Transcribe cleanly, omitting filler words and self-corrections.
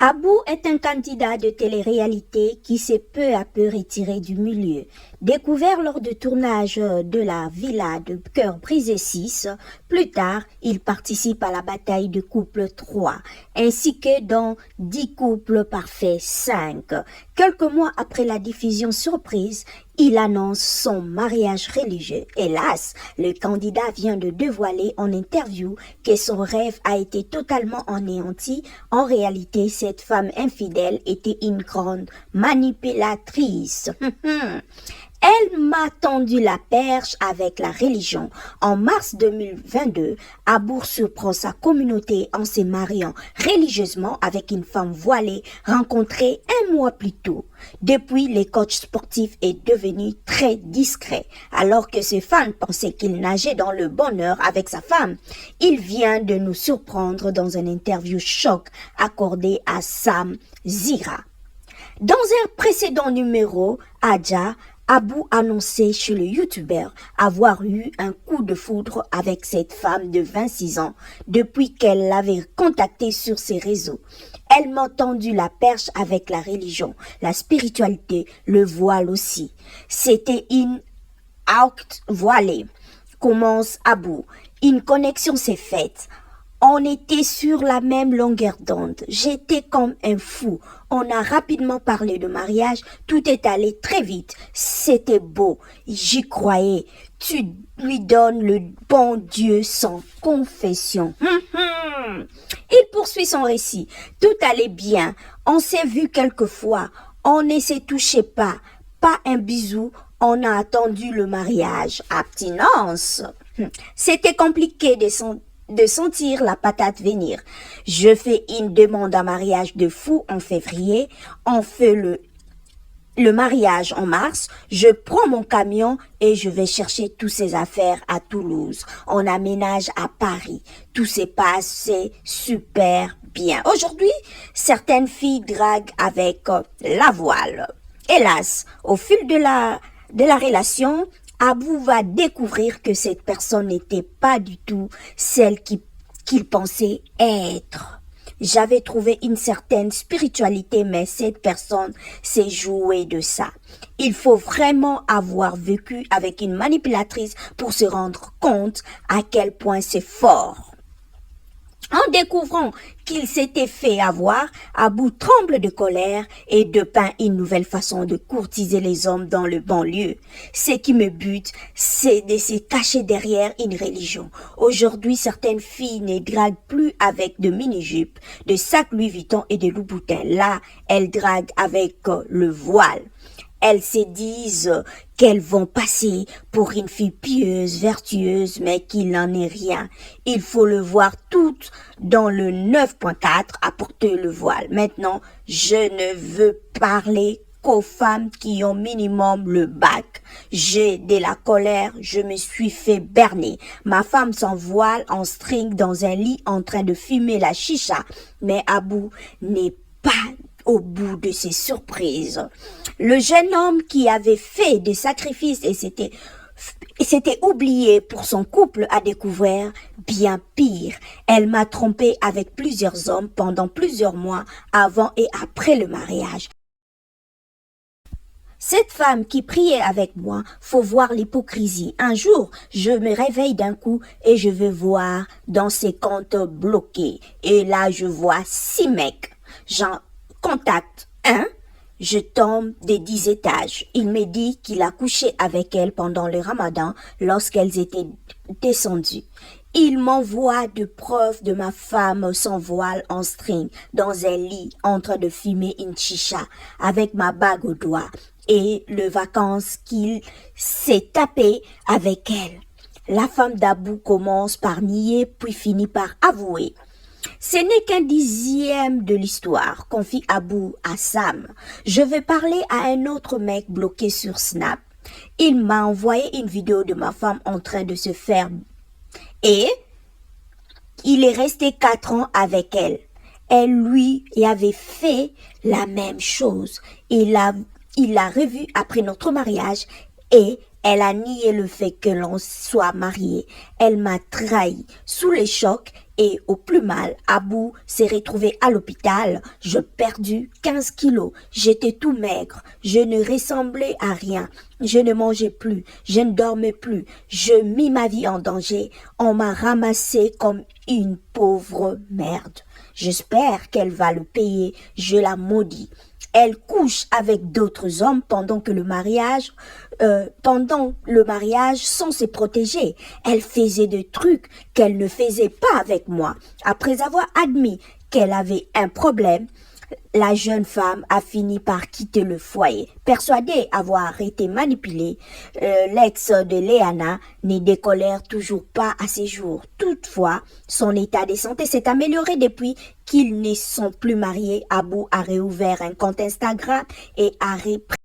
Abou est un candidat de télé-réalité qui s'est peu à peu retiré du milieu. Découvert lors du tournage de la Villa de Cœur brisé 6, plus tard, il participe à la bataille de couple 3, ainsi que dans 10 couples parfaits 5. Quelques mois après la diffusion surprise, il annonce son mariage religieux. Hélas, le candidat vient de dévoiler en interview que son rêve a été totalement anéanti. En réalité, cette femme infidèle était une grande manipulatrice. Elle m'a tendu la perche avec la religion. En mars 2022, Abou surprend sa communauté en se mariant religieusement avec une femme voilée rencontrée un mois plus tôt. Depuis, le coach sportif est devenu très discret. Alors que ses fans pensaient qu'il nageait dans le bonheur avec sa femme, il vient de nous surprendre dans une interview choc accordée à Sam Zira. Dans un précédent numéro, Adja Abou annonçait chez le youtubeur avoir eu un coup de foudre avec cette femme de 26 ans depuis qu'elle l'avait contacté sur ses réseaux. Elle m'a tendu la perche avec la religion, la spiritualité, le voile aussi. C'était une acte voilée, commence Abou. Une connexion s'est faite. On était sur la même longueur d'onde. J'étais comme un fou. On a rapidement parlé de mariage. Tout est allé très vite. C'était beau. J'y croyais. Tu lui donnes le bon Dieu sans confession. Il poursuit son récit. Tout allait bien. On s'est vu quelques fois. On ne se touchait pas. Pas un bisou. On a attendu le mariage. Abstinence. C'était compliqué de sentir la patate venir. Je fais une demande en mariage de fou en février. On fait le mariage en mars. Je prends mon camion et je vais chercher toutes ces affaires à Toulouse. On aménage à Paris. Tout s'est passé super bien. Aujourd'hui, certaines filles draguent avec la voile. Hélas, au fil de la relation, Abou va découvrir que cette personne n'était pas du tout celle qu'il pensait être. J'avais trouvé une certaine spiritualité, mais cette personne s'est jouée de ça. Il faut vraiment avoir vécu avec une manipulatrice pour se rendre compte à quel point c'est fort. En découvrant qu'il s'était fait avoir, Abou tremble de colère et dépeint une nouvelle façon de courtiser les hommes dans le banlieue. Ce qui me bute, c'est de se cacher derrière une religion. Aujourd'hui, certaines filles ne draguent plus avec de mini-jupes, de sacs Louis Vuitton et de Louboutin. Là, elles draguent avec le voile. Elles se disent qu'elles vont passer pour une fille pieuse, vertueuse, mais qu'il n'en est rien. Il faut le voir tout dans le 9.4 à porter le voile. Maintenant, je ne veux parler qu'aux femmes qui ont minimum le bac. J'ai de la colère, je me suis fait berner. Ma femme sans voile, en string, dans un lit, en train de fumer la chicha. Mais Abou n'est pas au bout de ses surprises. Le jeune homme qui avait fait des sacrifices et s'était oublié pour son couple a découvert bien pire. Elle m'a trompé avec plusieurs hommes pendant plusieurs mois avant et après le mariage. Cette femme qui priait avec moi, faut voir l'hypocrisie. Un jour, je me réveille d'un coup et je veux voir dans ses comptes bloqués. Et là, je vois 6 mecs. J'en contacte un. Je tombe des 10 étages. Il me dit qu'il a couché avec elle pendant le ramadan lorsqu'elles étaient descendues. Il m'envoie de preuves de ma femme sans voile en string dans un lit en train de fumer une chicha avec ma bague au doigt et le vacances qu'il s'est tapé avec elle. La femme d'Abou commence par nier puis finit par avouer. Ce n'est qu'un dixième de l'histoire, confie Abou à Sam. Je vais parler à un autre mec bloqué sur Snap. Il m'a envoyé une vidéo de ma femme en train de se faire et il est resté 4 ans avec elle. Elle lui avait fait la même chose. Il l'a revu après notre mariage et Elle a nié le fait que l'on soit marié. Elle m'a trahi. Sous les chocs et au plus mal, Abou s'est retrouvé à l'hôpital. Je perdu 15 kilos. J'étais tout maigre. Je ne ressemblais à rien. Je ne mangeais plus. Je ne dormais plus. Je mis ma vie en danger. On m'a ramassé comme une pauvre merde. J'espère qu'elle va le payer. Je la maudis. Elle couche avec d'autres hommes pendant le mariage sans se protéger. Elle faisait des trucs qu'elle ne faisait pas avec moi. Après avoir admis qu'elle avait un problème, la jeune femme a fini par quitter le foyer. Persuadée avoir été manipulée, l'ex de Léana ne décolère toujours pas à ses jours. Toutefois, son état de santé s'est amélioré depuis qu'ils ne sont plus mariés. Abou a réouvert un compte Instagram et a repris